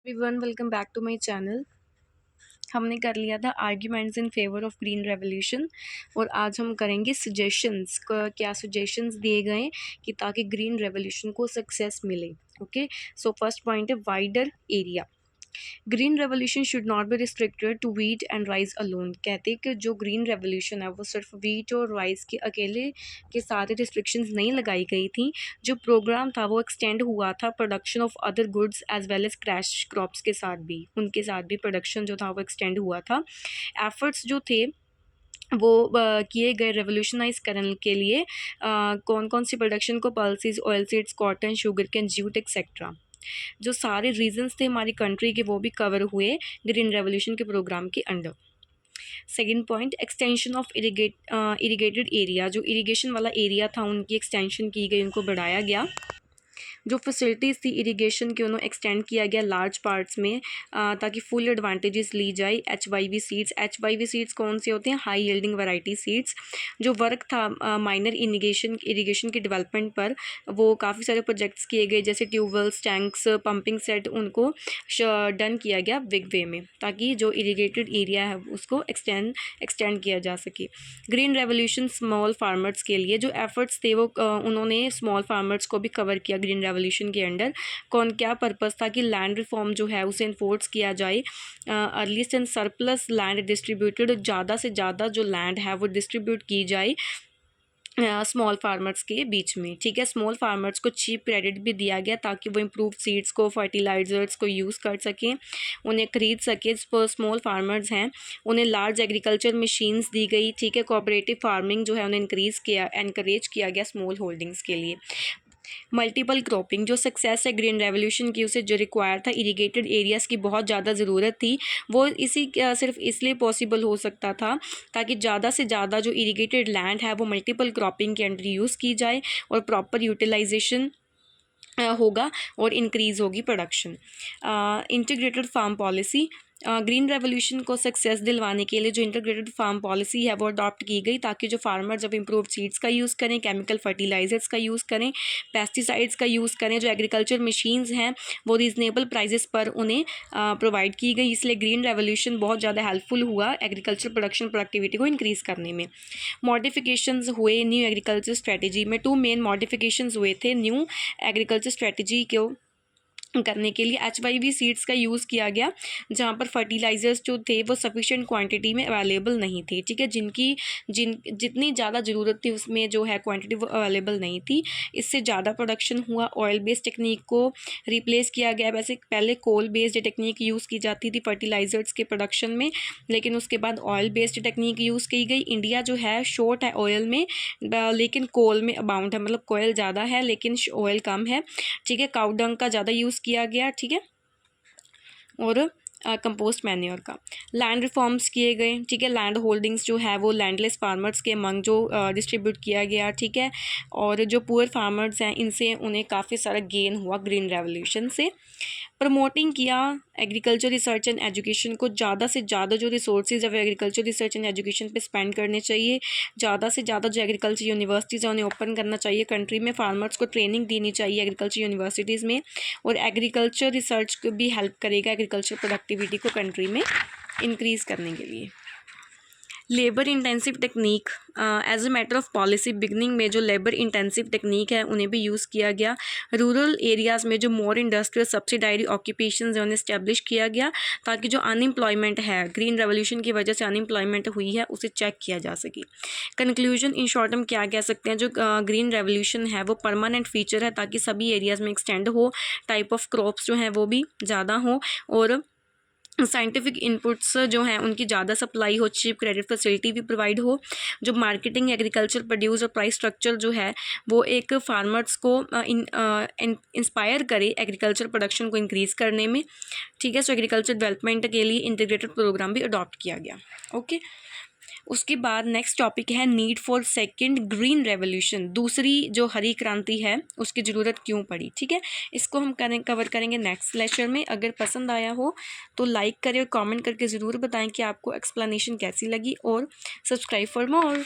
Everyone welcome back to my channel. हमने कर लिया था arguments in favour of green revolution और आज हम करेंगे सजेशंस। क्या सजेशंस दिए गए कि ताकि ग्रीन रेवोल्यूशन को सक्सेस मिले। ओके, सो फर्स्ट पॉइंट है wider area. Green revolution should not be restricted to wheat and rice alone. कहते हैं कि जो ग्रीन रेवोल्यूशन है वो सिर्फ वीट और राइस के अकेले के साथ रिस्ट्रिक्शंस नहीं लगाई गई थी। जो प्रोग्राम था वो एक्सटेंड हुआ था production of other goods as well as crash crops के साथ भी, उनके साथ भी प्रोडक्शन जो था वो एक्सटेंड हुआ था। एफर्ट्स जो थे वो किए गए रेवोल्यूशनाइज करने के लिए कौन कौन सी प्रोडक्शन को pulses, oil seeds, cotton, sugar cane, jute etcetera, जो सारे रीजंस थे हमारी कंट्री के वो भी कवर हुए ग्रीन रेवोल्यूशन के प्रोग्राम के under. Second point, extension of irrigated area. जो इरीगेशन वाला एरिया था उनकी एक्सटेंशन की गई, उनको बढ़ाया गया। जो फैसिलिटीज़ थी इरिगेशन के उन्होंने एक्सटेंड किया गया लार्ज पार्ट्स में ताकि फुल एडवांटेजेस ली जाए। HYV सीड्स, HYV सीड्स कौन से होते हैं? High yielding variety seeds. जो वर्क था माइनर इरिगेशन के डेवलपमेंट पर, वो काफ़ी सारे प्रोजेक्ट्स किए गए जैसे ट्यूबवेल्स, टैंक्स, पंपिंग सेट, उनको डन किया गया बिग वे में ताकि जो इरीगेटेड एरिया है उसको एक्सटेंड किया जा सके। ग्रीन रेवोल्यूशन स्मॉल फार्मर्स के लिए जो एफर्ट्स थे वो उन्होंने स्मॉल फार्मर्स को भी कवर किया ग्रीन रेवोल्यूशन के अंडर। क्या पर्पस था कि लैंड रिफॉर्म जो है उसे इन्फोर्स किया जाए। Earliest and surplus land distributed, ज़्यादा से ज़्यादा जो लैंड है वो डिस्ट्रीब्यूट की जाए स्मॉल फार्मर्स के बीच में। ठीक है, स्मॉल फार्मर्स को चीप क्रेडिट भी दिया गया ताकि वो इम्प्रूव सीड्स को, फर्टिलाइजर्स को यूज़ कर सकें, उन्हें खरीद सकें। स्मॉल फार्मर्स हैं उन्हें लार्ज एग्रीकल्चर मशीन्स दी गई। ठीक है, कोऑपरेटिव फार्मिंग जो है उन्हें एनकरेज किया गया स्मॉल होल्डिंग्स के लिए। मल्टीपल क्रॉपिंग, जो सक्सेस है ग्रीन रेवोल्यूशन की उसे जो रिक्वायर था इरीगेटेड एरियाज़ की बहुत ज़्यादा ज़रूरत थी, वो सिर्फ इसलिए पॉसिबल हो सकता था ताकि ज़्यादा से ज़्यादा जो इरीगेटेड लैंड है वो मल्टीपल क्रॉपिंग के अंडर यूज़ की जाए और प्रॉपर यूटिलाइजेशन होगा और इंक्रीज़ होगी production. Integrated farm policy, green revolution को सक्सेस दिलवाने के लिए जो इंटीग्रेटेड फार्म पॉलिसी है वो अडॉप्ट की गई ताकि जो फार्मर जब इम्प्रूव सीड्स का यूज़ करें, केमिकल फर्टिलाइजर्स का यूज़ करें, पेस्टिसाइड्स का यूज़ करें, जो एग्रीकल्चर मशीन्स हैं वो रीज़नेबल प्राइजेस पर उन्हें प्रोवाइड की गई। इसलिए ग्रीन रेवोल्यूशन बहुत ज़्यादा हेल्पफुल हुआ एग्रीकल्चर प्रोडक्शन प्रोडक्टिविटी को इंक्रीज़ करने में। मॉडिफिकेशंस हुए न्यू एग्रीकल्चर स्ट्रेटजी में, 2 मेन मॉडिफिकेशंस हुए थे न्यू एग्रीकल्चर स्ट्रेटजी को करने के लिए। HYV सीड्स का यूज़ किया गया जहाँ पर फर्टिलाइज़र्स जो थे वो सफिशिएंट क्वांटिटी में अवेलेबल नहीं थी। ठीक है, जितनी ज़्यादा ज़रूरत थी उसमें जो है क्वांटिटी वो अवेलेबल नहीं थी, इससे ज़्यादा प्रोडक्शन हुआ। ऑयल बेस्ड टेक्निक को रिप्लेस किया गया। वैसे पहले कोल बेस्ड टेक्निक यूज़ की जाती थी फर्टिलाइज़र्स के प्रोडक्शन में, लेकिन उसके बाद ऑयल बेस्ड टेक्निक यूज़ की गई। इंडिया जो है शॉर्ट है ऑयल में, लेकिन कोल में अबाउंड है, मतलब कोयल ज़्यादा है लेकिन ऑयल कम है। ठीक है, काउ डंग का ज़्यादा यूज़ किया गया। ठीक है, और कंपोस्ट मैन्योर का। लैंड रिफॉर्म्स किए गए। ठीक है, लैंड होल्डिंग्स जो है वो लैंडलेस फार्मर्स के अमंग जो डिस्ट्रीब्यूट किया गया। ठीक है, और जो पुअर फार्मर्स हैं इनसे उन्हें काफ़ी सारा गेन हुआ ग्रीन रेवोल्यूशन से। प्रमोटिंग किया एग्रीकल्चर रिसर्च एंड एजुकेशन को, ज़्यादा से ज़्यादा जो रिसोर्सेज है एग्रीकल्चर रिसर्च एंड एजुकेशन पे स्पेंड करने चाहिए। ज़्यादा से ज़्यादा जो एग्रीकल्चर यूनिवर्सिटीज़ हैं उन्हें ओपन करना चाहिए कंट्री में। फार्मर्स को ट्रेनिंग देनी चाहिए एग्रीकल्चर यूनिवर्सिटीज़ में, और एग्रीकल्चर रिसर्च को भी हेल्प करेगा एग्रीकल्चर प्रोडक्टिविटी को कंट्री में इंक्रीज़ करने के लिए। Labour intensive technique, as a matter of policy beginning में जो लेबर इंटेंसिव टेक्निक है उन्हें भी यूज़ किया गया। रूरल एरियाज़ में जो मोर इंडस्ट्रियल सब्सिडायरी ऑक्यूपेशंस हैं उन्हें इस्टेब्लिश किया गया ताकि जो अनएम्प्लॉयमेंट है ग्रीन रेवोल्यूशन की वजह से अनएम्प्लॉयमेंट हुई है उसे चेक किया जा सके। कंक्लूजन, इन शॉर्ट हम क्या कह सकते हैं, जो ग्रीन रेवोल्यूशन है वो परमानेंट फीचर है ताकि सभी एरियाज़ में एक्सटेंड हो, टाइप ऑफ क्रॉप्स जो हैं वो भी ज़्यादा हो, और साइंटिफिक इनपुट्स जो हैं उनकी ज़्यादा सप्लाई हो, चीप क्रेडिट फैसिलिटी भी प्रोवाइड हो। जो मार्केटिंग, एग्रीकल्चर प्रोड्यूस और प्राइस स्ट्रक्चर जो है वो एक फार्मर्स को इंस्पायर करे एग्रीकल्चर प्रोडक्शन को इंक्रीज़ करने में। ठीक है, सो एग्रीकल्चर डेवलपमेंट के लिए इंटीग्रेटेड प्रोग्राम भी अडॉप्ट किया गया। ओके, उसके बाद नेक्स्ट टॉपिक है need for second green revolution. दूसरी जो हरी क्रांति है उसकी ज़रूरत क्यों पड़ी। ठीक है, इसको हम कवर करेंगे नेक्स्ट लेक्चर में। अगर पसंद आया हो तो लाइक करें और कमेंट करके ज़रूर बताएं कि आपको एक्सप्लेनेशन कैसी लगी, और सब्सक्राइब फॉर मोर।